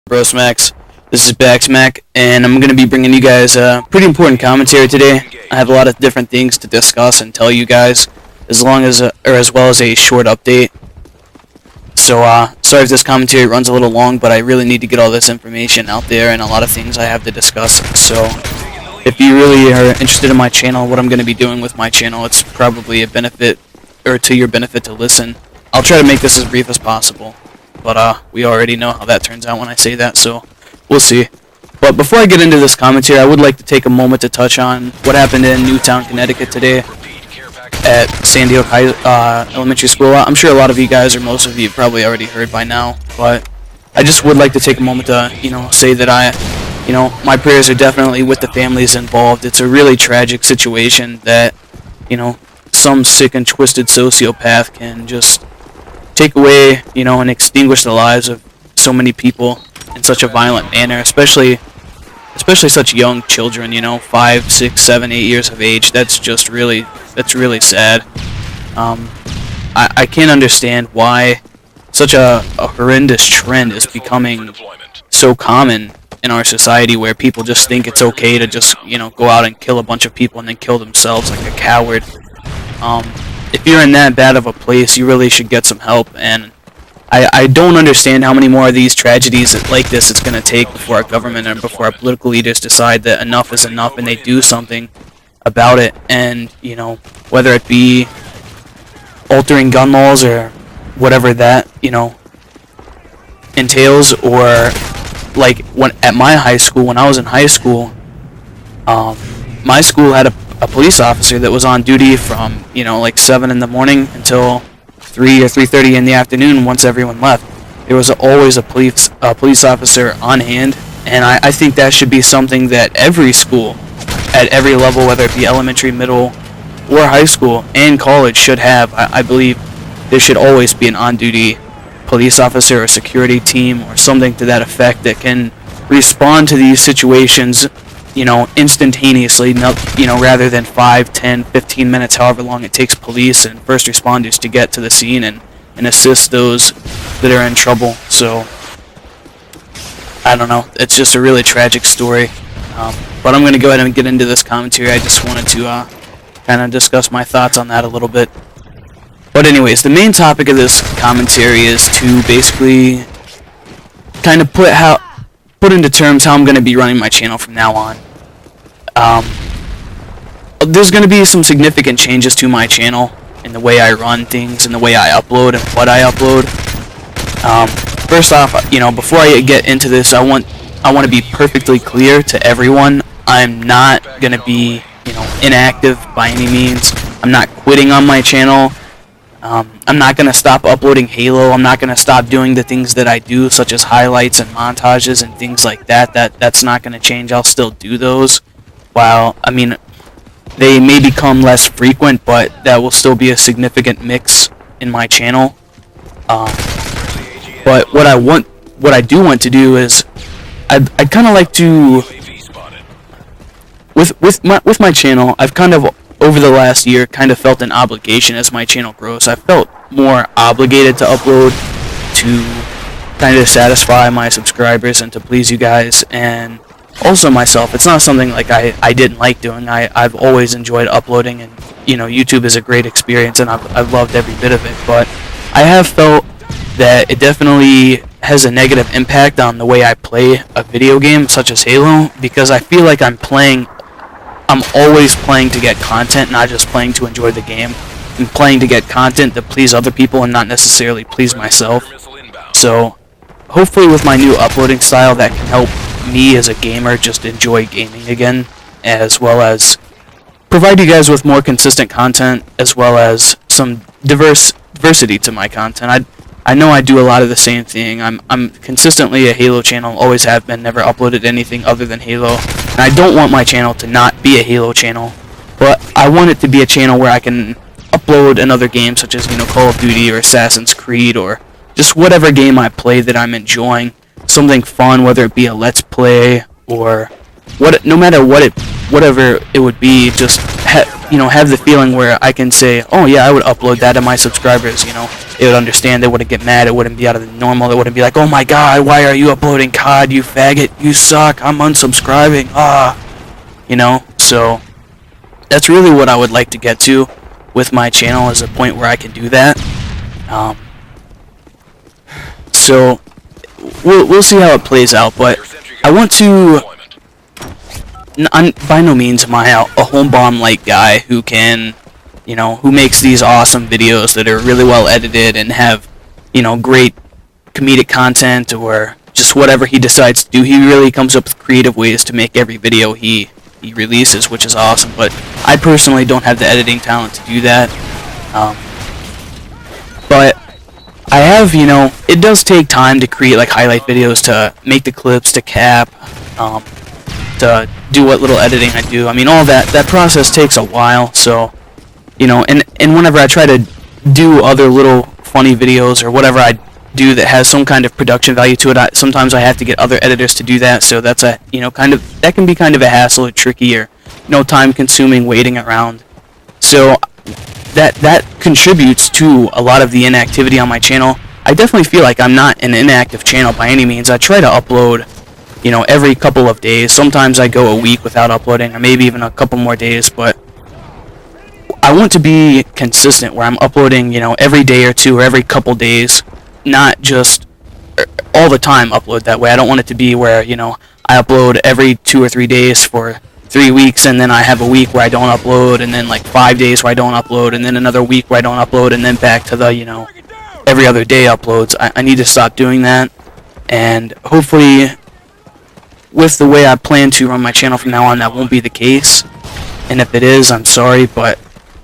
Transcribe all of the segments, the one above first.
BROSMAKS. This is BAKSMAK, and I'm going to be bringing you guys a pretty important commentary today. I have a lot of different things to discuss and tell you guys, as well as a short update. So, sorry if this commentary runs a little long, but I really need to get all this information out there and a lot of things I have to discuss. So, if you really are interested in my channel, what I'm going to be doing with my channel, it's probably a benefit, or to your benefit to listen. I'll try to make this as brief as possible. But we already know how that turns out when I say that, so we'll see. But before I get into this commentary, I would like to take a moment to touch on what happened in Newtown, Connecticut today at Sandy Hook Elementary School. I'm sure a lot of you guys, or most of you, probably already heard by now, but I just would like to take a moment to, say that my prayers are definitely with the families involved. It's a really tragic situation that, some sick and twisted sociopath can just take away, and extinguish the lives of so many people in such a violent manner, especially such young children, 5, 6, 7, 8 years of age. That's really sad. I can't understand why such a horrendous trend is becoming so common in our society, where people just think it's okay to just, go out and kill a bunch of people and then kill themselves like a coward. If you're in that bad of a place, you really should get some help, and I don't understand how many more of these tragedies like this it's going to take before our government and before our political leaders decide that enough is enough and they do something about it. And, whether it be altering gun laws or whatever that, entails, or like at my high school, when I was in high school, my school had a police officer that was on duty from, like 7 in the morning until 3 or 3:30 in the afternoon once everyone left. There was always a police officer on hand, and I think that should be something that every school, at every level, whether it be elementary, middle, or high school, and college, should have. I believe there should always be an on-duty police officer or security team or something to that effect that can respond to these situations instantaneously, rather than 5, 10, 15 minutes, however long it takes police and first responders to get to the scene and assist those that are in trouble. So, I don't know, it's just a really tragic story. But I'm going to go ahead and get into this commentary. I just wanted to kind of discuss my thoughts on that a little bit. But anyways, the main topic of this commentary is to basically kind of put into terms how I'm going to be running my channel from now on. There's going to be some significant changes to my channel in the way I run things and the way I upload and what I upload. First off, before I get into this, I want to be perfectly clear to everyone. I'm not going to be, inactive by any means. I'm not quitting on my channel. I'm not going to stop uploading Halo. I'm not going to stop doing the things that I do, such as highlights and montages and things like that. That's not going to change. I'll still do those. While, they may become less frequent, but that will still be a significant mix in my channel. But what I do want to do is, I'd kind of like to, with my channel, I've kind of, over the last year, kind of felt an obligation as my channel grows. I felt more obligated to upload to kind of satisfy my subscribers and to please you guys, and also myself. It's not something like I didn't like doing. I've always enjoyed uploading, and YouTube is a great experience, and I've loved every bit of it. But I have felt that it definitely has a negative impact on the way I play a video game such as Halo, because I feel like I'm always playing to get content, not just playing to enjoy the game. I'm playing to get content to please other people and not necessarily please myself. So, hopefully with my new uploading style, that can help me as a gamer just enjoy gaming again, as well as provide you guys with more consistent content, as well as some diversity to my content. I know I do a lot of the same thing. I'm consistently a Halo channel, always have been, never uploaded anything other than Halo. And I don't want my channel to not be a Halo channel, but I want it to be a channel where I can upload another game, such as, Call of Duty or Assassin's Creed, or just whatever game I play that I'm enjoying. Something fun, whether it be a Let's Play or no matter whatever it would be, just have the feeling where I can say, oh yeah, I would upload that, and my subscribers, they would understand. They wouldn't get mad. It wouldn't be out of the normal. It wouldn't be like, oh my god, why are you uploading COD, you faggot, you suck, I'm unsubscribing, So that's really what I would like to get to with my channel, is a point where I can do that. So we'll see how it plays out, but I want to. By no means am I a home bomb like guy who can, who makes these awesome videos that are really well edited and have, great comedic content, or just whatever he decides to do. He really comes up with creative ways to make every video he releases, which is awesome. But I personally don't have the editing talent to do that. But I have, it does take time to create like highlight videos, to make the clips, to cap, to do what little editing I do. I mean, all that process takes a while. So, and whenever I try to do other little funny videos or whatever I do that has some kind of production value to it, sometimes I have to get other editors to do that. So that's that can be kind of a hassle, or tricky, or time consuming waiting around. So that contributes to a lot of the inactivity on my channel. I definitely feel like I'm not an inactive channel by any means. I try to upload every couple of days. Sometimes I go a week without uploading, or maybe even a couple more days, but I want to be consistent where I'm uploading, every day or two, or every couple days, not just all the time upload that way. I don't want it to be where, I upload every 2 or 3 days for 3 weeks, and then I have a week where I don't upload, and then like 5 days where I don't upload, and then another week where I don't upload, and then back to the, every other day uploads. I need to stop doing that, and hopefully, with the way I plan to run my channel from now on, that won't be the case. And if it is, I'm sorry, but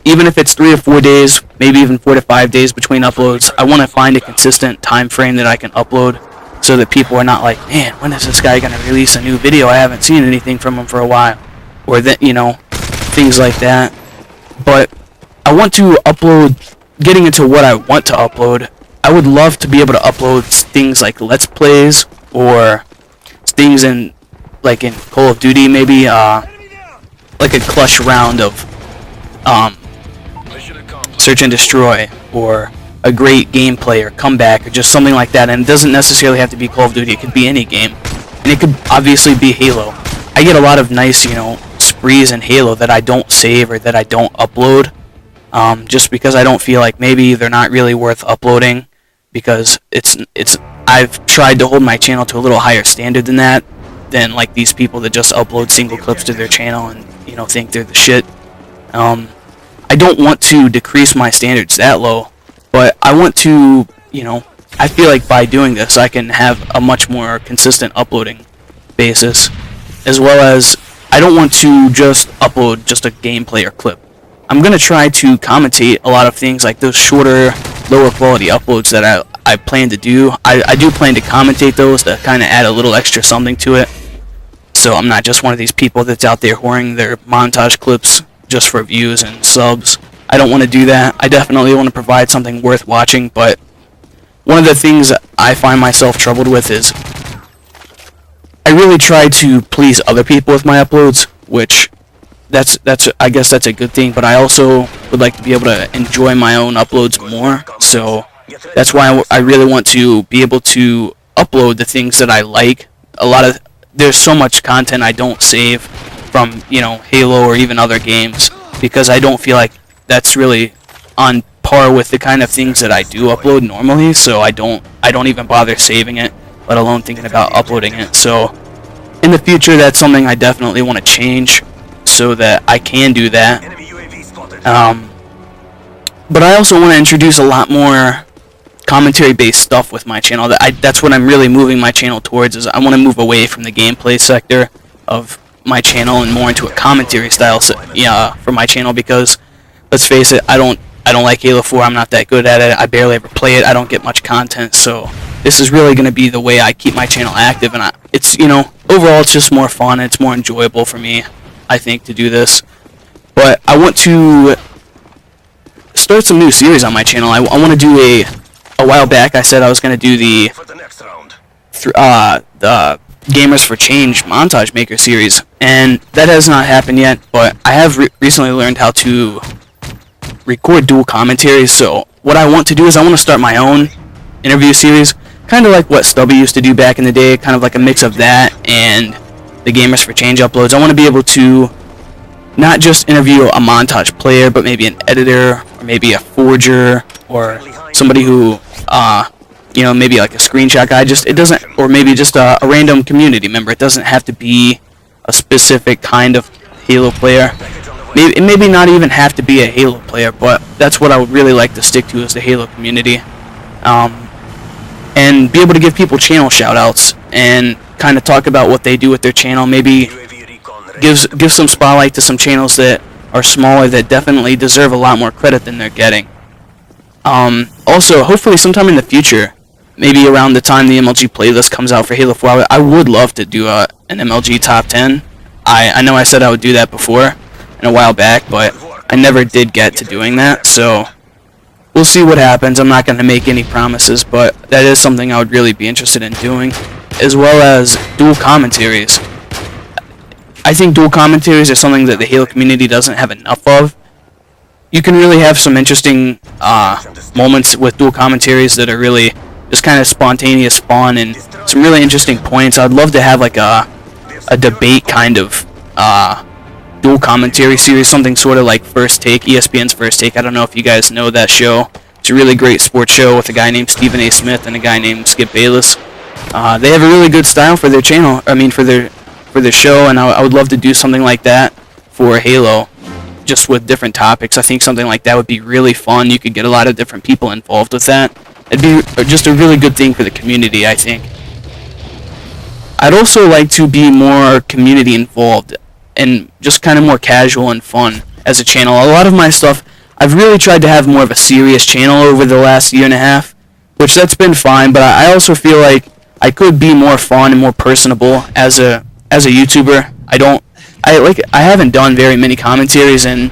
even if it's 3 or 4 days, maybe even 4 to 5 days between uploads, I want to find a consistent time frame that I can upload, so that people are not like, man, when is this guy going to release a new video? I haven't seen anything from him for a while. Or that, things like that. But I want to upload, getting into what I want to upload, I would love to be able to upload things like Let's Plays, or things in Call of Duty, maybe like a clutch round of Search and Destroy, or a great gameplay, or comeback, or just something like that. And it doesn't necessarily have to be Call of Duty. It could be any game, and it could obviously be Halo. I get a lot of nice, sprees in Halo that I don't save, or that I don't upload, just because I don't feel like maybe they're not really worth uploading, because I've tried to hold my channel to a little higher standard than like these people that just upload single clips to their channel and think they're the shit. I don't want to decrease my standards that low, but I want to, I feel like by doing this I can have a much more consistent uploading basis, as well as I don't want to just upload just a gameplay or clip. I'm going to try to commentate a lot of things, like those shorter, lower quality uploads that I plan to do. I do plan to commentate those to kind of add a little extra something to it. So I'm not just one of these people that's out there whoring their montage clips just for views and subs. I don't want to do that. I definitely want to provide something worth watching, but one of the things I find myself troubled with is I really try to please other people with my uploads, which I guess that's a good thing, but I also would like to be able to enjoy my own uploads more. So that's why I really want to be able to upload the things that I like. There's so much content I don't save from, Halo or even other games, because I don't feel like that's really on par with the kind of things that I do upload normally. So I don't even bother saving it, let alone thinking about uploading it. So in the future, that's something I definitely want to change, so that I can do that. But I also want to introduce a lot more commentary-based stuff with my channel. That's what I'm really moving my channel towards. Is I want to move away from the gameplay sector of my channel and more into a commentary style for my channel, because let's face it, I don't like Halo 4. I'm not that good at it. I barely ever play it. I don't get much content. So this is really going to be the way I keep my channel active, and it's overall it's just more fun. It's more enjoyable for me, I think, to do this. But I want to start some new series on my channel. I want to do a while back I said I was going to do the Gamers for Change Montage Maker series, and that has not happened yet, but I have recently learned how to record dual commentaries. So what I want to do is I want to start my own interview series, kind of like what Stubby used to do back in the day, kind of like a mix of that and the Gamers for Change uploads. I want to be able to not just interview a montage player, but maybe an editor, or maybe a forger, or somebody who, maybe like a screenshot guy. It doesn't, or maybe just a random community member. It doesn't have to be a specific kind of Halo player. Maybe not even have to be a Halo player, but that's what I would really like to stick to, is the Halo community. And be able to give people channel shoutouts and kind of talk about what they do with their channel. Maybe give some spotlight to some channels that are smaller that definitely deserve a lot more credit than they're getting. Also, hopefully sometime in the future, maybe around the time the MLG playlist comes out for Halo 4, I would love to do an MLG top 10. I know I said I would do that before, in a while back, but I never did get to doing that, so we'll see what happens. I'm not going to make any promises, but that is something I would really be interested in doing, as well as dual commentaries. I think dual commentaries are something that the Halo community doesn't have enough of. You can really have some interesting moments with dual commentaries that are really just kind of spontaneous fun and some really interesting points. I'd love to have like a debate kind of dual commentary series, something sort of like First Take, ESPN's First Take. I don't know if you guys know that show. It's a really great sports show with a guy named Stephen A. Smith and a guy named Skip Bayless. They have a really good style for their channel, for their show, and I would love to do something like that for Halo, just with different topics. I think something like that would be really fun. You could get a lot of different people involved with that. It'd be just a really good thing for the community, I think. I'd also like to be more community involved and just kind of more casual and fun as a channel. A lot of my stuff, I've really tried to have more of a serious channel over the last year and a half, which that's been fine, but I also feel like I could be more fun and more personable as a YouTuber. I haven't done very many commentaries, and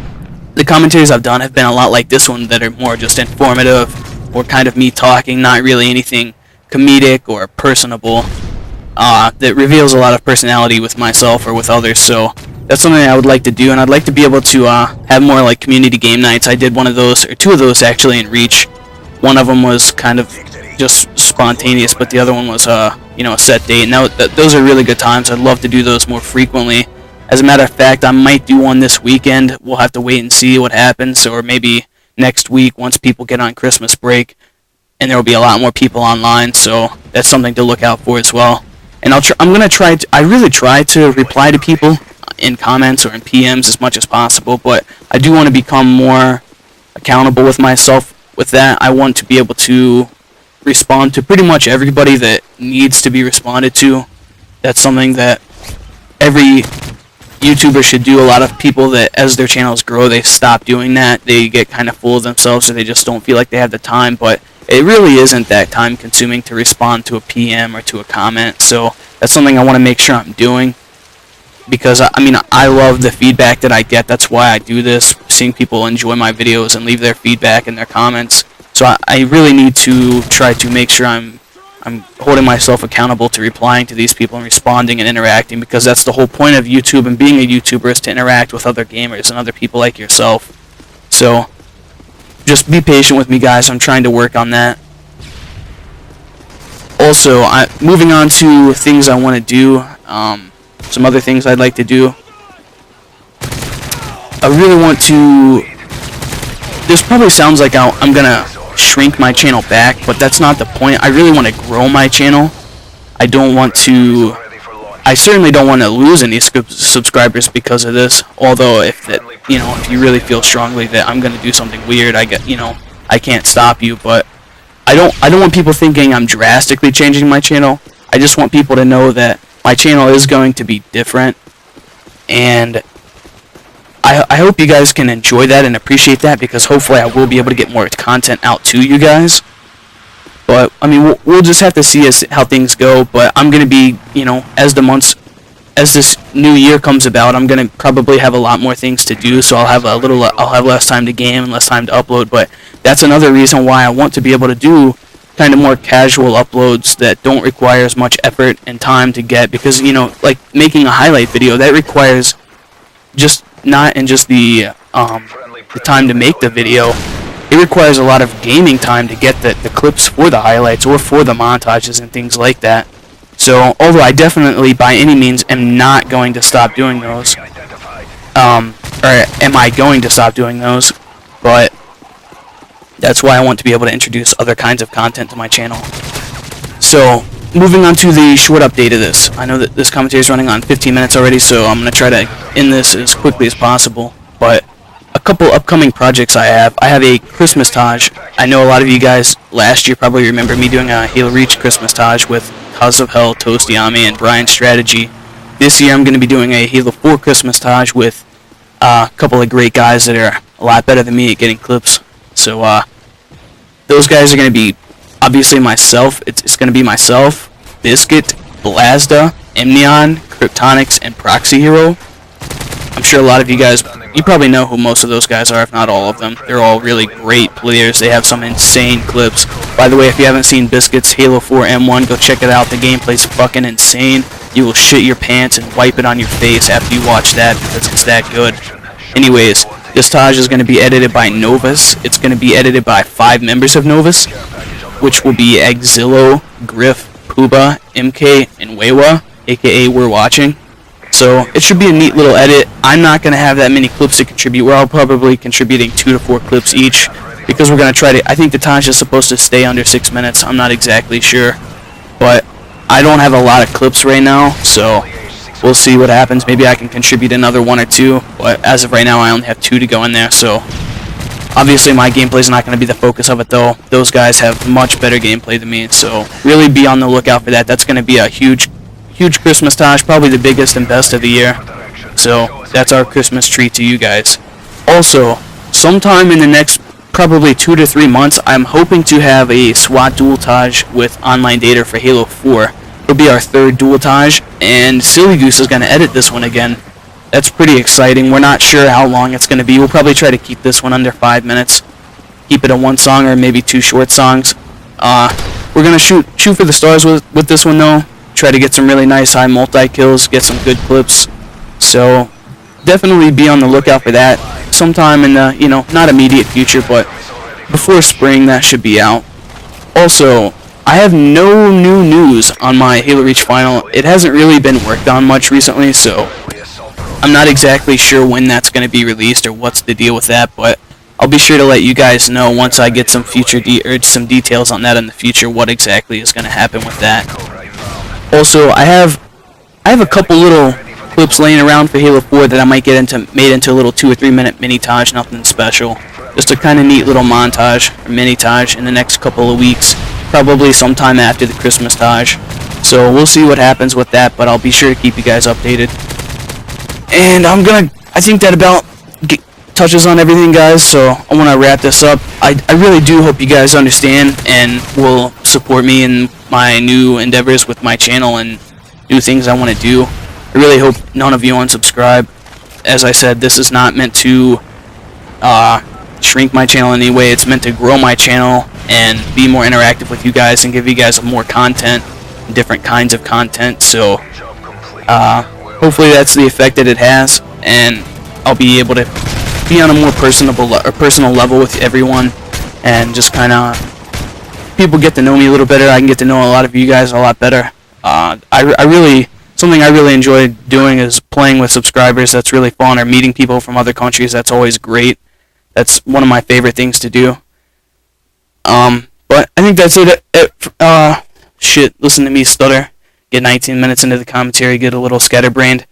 the commentaries I've done have been a lot like this one, that are more just informative, or kind of me talking, not really anything comedic or personable, that reveals a lot of personality with myself or with others. So that's something I would like to do, and I'd like to be able to have more like community game nights. I did one of those, or two of those actually, in Reach. One of them was kind of just spontaneous, but the other one was a set date, and those are really good times. I'd love to do those more frequently. As a matter of fact, I might do one this weekend. We'll have to wait and see what happens, or maybe next week once people get on Christmas break, and there will be a lot more people online, so that's something to look out for as well. And I'm gonna try to. I really try to reply to people in comments or in PMs as much as possible, but I do want to become more accountable with myself with that. I want to be able to respond to pretty much everybody that needs to be responded to. That's something that every YouTuber should do. A lot of people that, as their channels grow, they stop doing that. They get kind of full of themselves, or they just don't feel like they have the time, but it really isn't that time consuming to respond to a PM or to a comment. So that's something I want to make sure I'm doing, because I love the feedback that I get. That's why I do this, seeing people enjoy my videos and leave their feedback and their comments. So I really need to try to make sure I'm holding myself accountable to replying to these people and responding and interacting, because that's the whole point of YouTube and being a YouTuber, is to interact with other gamers and other people like yourself. So just be patient with me, guys. I'm trying to work on that. Also, moving on to things I want to do, some other things I'd like to do. I really want to... This probably sounds like I'm gonna shrink my channel back, but that's not the point. I really want to grow my channel. I certainly don't want to lose any subscribers because of this. Although if you really feel strongly that I'm gonna do something weird, I can't stop you. But I don't want people thinking I'm drastically changing my channel. I just want people to know that my channel is going to be different, and I hope you guys can enjoy that and appreciate that, because hopefully I will be able to get more content out to you guys. But we'll just have to see how things go. But I'm gonna be, as this new year comes about, I'm gonna probably have a lot more things to do. So I'll have less time to game and less time to upload. But that's another reason why I want to be able to do kind of more casual uploads that don't require as much effort and time to get, because like making a highlight video, that requires just the time to make the video. It requires a lot of gaming time to get the clips for the highlights or for the montages and things like that. So although I definitely by any means am not going to stop doing those, or am I going to stop doing those, but that's why I want to be able to introduce other kinds of content to my channel. So, moving on to the short update of this. I know that this commentary is running on 15 minutes already, so I'm going to try to end this as quickly as possible. But a couple upcoming projects I have. I have a Christmas Montage. I know a lot of you guys last year probably remember me doing a Halo Reach Christmas Montage with Cause of Hell, Toastiyami, and Brian Strategy. This year I'm going to be doing a Halo 4 Christmas Montage with a couple of great guys that are a lot better than me at getting clips. So, those guys are going to be, obviously, myself. It's going to be myself, Biscuit, Blazda, Emneon, Kryptonics, and Proxy Hero. I'm sure a lot of you guys, you probably know who most of those guys are, if not all of them. They're all really great players. They have some insane clips. By the way, if you haven't seen Biscuit's Halo 4 M1, go check it out. The gameplay's fucking insane. You will shit your pants and wipe it on your face after you watch that, because it's that good. Anyways, this Taj is going to be edited by Novus. It's going to be edited by 5 members of Novus, which will be Exillo, Griff, Puba, MK, and Wewa, aka We're Watching. So it should be a neat little edit. I'm not going to have that many clips to contribute. We're all probably contributing 2 to 4 clips each, because we're going to try to, I think the Taj is supposed to stay under 6 minutes. I'm not exactly sure, but I don't have a lot of clips right now, so we'll see what happens. Maybe I can contribute another 1 or 2, but as of right now, I only have 2 to go in there, so obviously my gameplay is not going to be the focus of it, though. Those guys have much better gameplay than me, so really be on the lookout for that. That's going to be a huge Christmas Montage, probably the biggest and best of the year, so that's our Christmas treat to you guys. Also, sometime in the next probably 2 to 3 months, I'm hoping to have a SWAT Dualtage with online data for Halo 4. It'll be our 3rd Dualtage, and Silly Goose is going to edit this one again. That's pretty exciting. We're not sure how long it's going to be. We'll probably try to keep this one under 5 minutes. Keep it a 1 song or maybe 2 short songs. We're going to shoot for the stars with this one, though. Try to get some really nice high multi-kills, get some good clips. So, definitely be on the lookout for that. Sometime in the, not immediate future, but before spring, that should be out. Also, I have no new news on my Halo Reach Final. It hasn't really been worked on much recently, so I'm not exactly sure when that's going to be released or what's the deal with that, but I'll be sure to let you guys know once I get some some details on that in the future, what exactly is going to happen with that. Also, I have a couple little clips laying around for Halo 4 that I might get made into a little 2 or 3 minute mini-tage, nothing special. Just a kind of neat little montage or mini-tage in the next couple of weeks. Probably sometime after the Christmas Montage. So we'll see what happens with that, but I'll be sure to keep you guys updated. And I think that about touches on everything, guys, so I want to wrap this up. I really do hope you guys understand and will support me in my new endeavors with my channel and new things I want to do. I really hope none of you unsubscribe. As I said, this is not meant to shrink my channel in any way. It's meant to grow my channel and be more interactive with you guys and give you guys more content, different kinds of content. So hopefully that's the effect that it has, and I'll be able to be on a more personal level with everyone, and just kind of people get to know me a little better. I can get to know a lot of you guys a lot better. Something I really enjoy doing is playing with subscribers. That's really fun, or meeting people from other countries. That's always great. That's one of my favorite things to do. But I think that's it. Shit, listen to me stutter. Get 19 minutes into the commentary, get a little scatterbrained.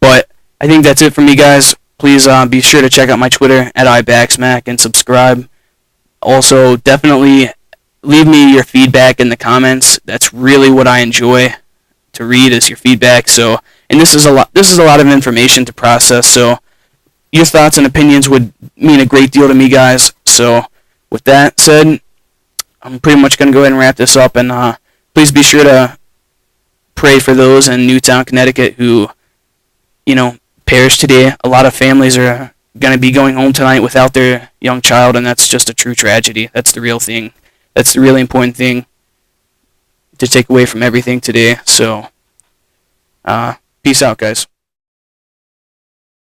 But I think that's it for me, guys. Please be sure to check out my Twitter at BAKSMAK and subscribe. Also, definitely leave me your feedback in the comments. That's really what I enjoy to read, is your feedback. So, and this is a lot of information to process. So, your thoughts and opinions would mean a great deal to me, guys. So, with that said, I'm pretty much going to go ahead and wrap this up, and please be sure to pray for those in Newtown, Connecticut who, perished today. A lot of families are going to be going home tonight without their young child, and that's just a true tragedy. That's the real thing. That's the really important thing to take away from everything today. So, peace out, guys.